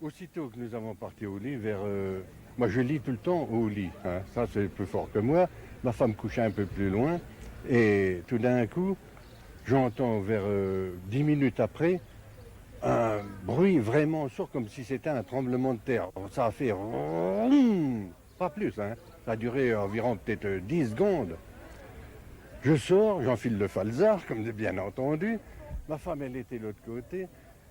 Aussitôt que nous avons parti au lit, moi je lis tout le temps au lit, hein. Ça c'est plus fort que moi. Ma femme couchait un peu plus loin et tout d'un coup, j'entends vers 10 minutes après un bruit vraiment sourd comme si c'était un tremblement de terre. Ça a fait pas plus, hein. Ça a duré environ peut-être 10 secondes. Je sors, j'enfile le falzar, comme bien entendu. Ma femme, elle était de l'autre côté.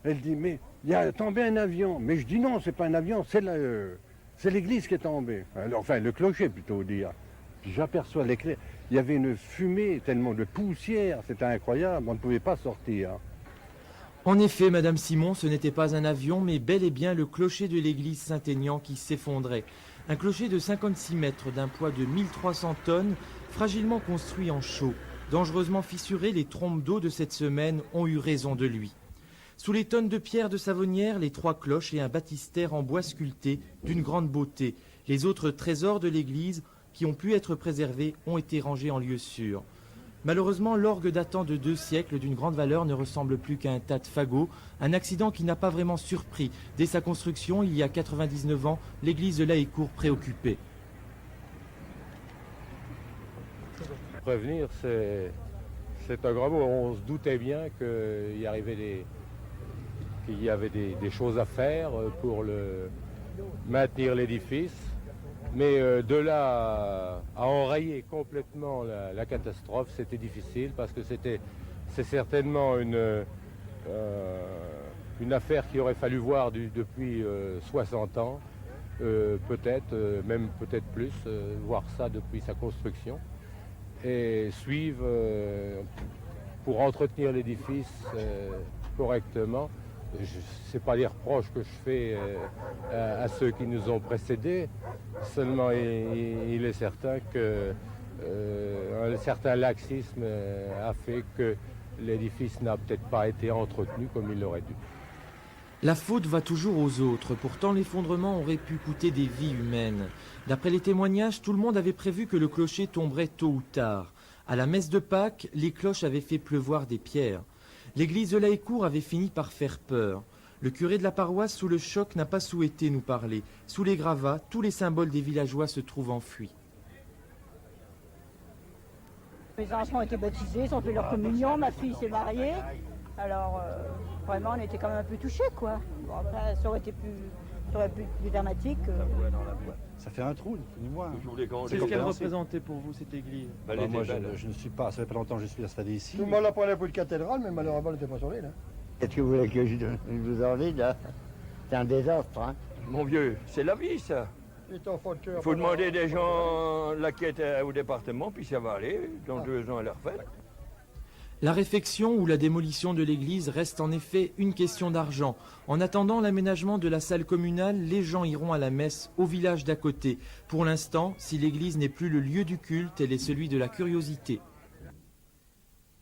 Elle dit, mais il y a tombé un avion. Mais je dis non, c'est pas un avion, c'est l'église qui est tombée. Alors, enfin, le clocher plutôt dire. Puis j'aperçois l'éclair. Il y avait une fumée, tellement de poussière, c'était incroyable, on ne pouvait pas sortir. En effet, Madame Simon, ce n'était pas un avion, mais bel et bien le clocher de l'église Saint-Aignan qui s'effondrait. Un clocher de 56 mètres d'un poids de 1300 tonnes, fragilement construit en chaux. Dangereusement fissuré, les trompes d'eau de cette semaine ont eu raison de lui. Sous les tonnes de pierre de Savonnières, les 3 cloches et un baptistère en bois sculpté d'une grande beauté. Les autres trésors de l'église qui ont pu être préservés ont été rangés en lieu sûr. Malheureusement, l'orgue datant de 2 siècles d'une grande valeur ne ressemble plus qu'à un tas de fagots, un accident qui n'a pas vraiment surpris. Dès sa construction, il y a 99 ans, l'église de Laécourt préoccupée. Prévenir, c'est un grand mot. On se doutait bien qu'il y avait des choses à faire pour maintenir l'édifice. Mais de là à enrayer complètement la catastrophe, c'était difficile parce que c'est certainement une affaire qu'il aurait fallu voir depuis 60 ans, peut-être, même peut-être plus, voir ça depuis sa construction et suivre pour entretenir l'édifice correctement. Ce n'est pas les reproches que je fais à ceux qui nous ont précédés, seulement il est certain qu'un certain laxisme a fait que l'édifice n'a peut-être pas été entretenu comme il l'aurait dû. La faute va toujours aux autres, pourtant l'effondrement aurait pu coûter des vies humaines. D'après les témoignages, tout le monde avait prévu que le clocher tomberait tôt ou tard. À la messe de Pâques, les cloches avaient fait pleuvoir des pierres. L'église de Laécourt avait fini par faire peur. Le curé de la paroisse, sous le choc, n'a pas souhaité nous parler. Sous les gravats, tous les symboles des villageois se trouvent enfuis. Mes enfants ont été baptisés, ils ont fait leur communion, ma fille s'est mariée. Alors, vraiment, on était quand même un peu touchés, quoi. Bon, après, ça aurait pu être plus dramatique. Ça fait un trou, ni moi. C'est ce qu'elle représentait pour vous, cette église? Moi, je ne suis pas, ça fait pas longtemps que je suis installé ici. Tout le monde la prenait pour une cathédrale, mais malheureusement, elle n'était pas sur l'île. Qu'est-ce que vous voulez que je vous en dise, là? C'est un désastre, hein? Mon vieux, c'est la vie, ça. Il faut demander des gens là qui étaient au département, puis ça va aller. Dans 2 ans, elle est refaite. La réfection ou la démolition de l'église reste en effet une question d'argent. En attendant l'aménagement de la salle communale, les gens iront à la messe au village d'à côté. Pour l'instant, si l'église n'est plus le lieu du culte, elle est celui de la curiosité.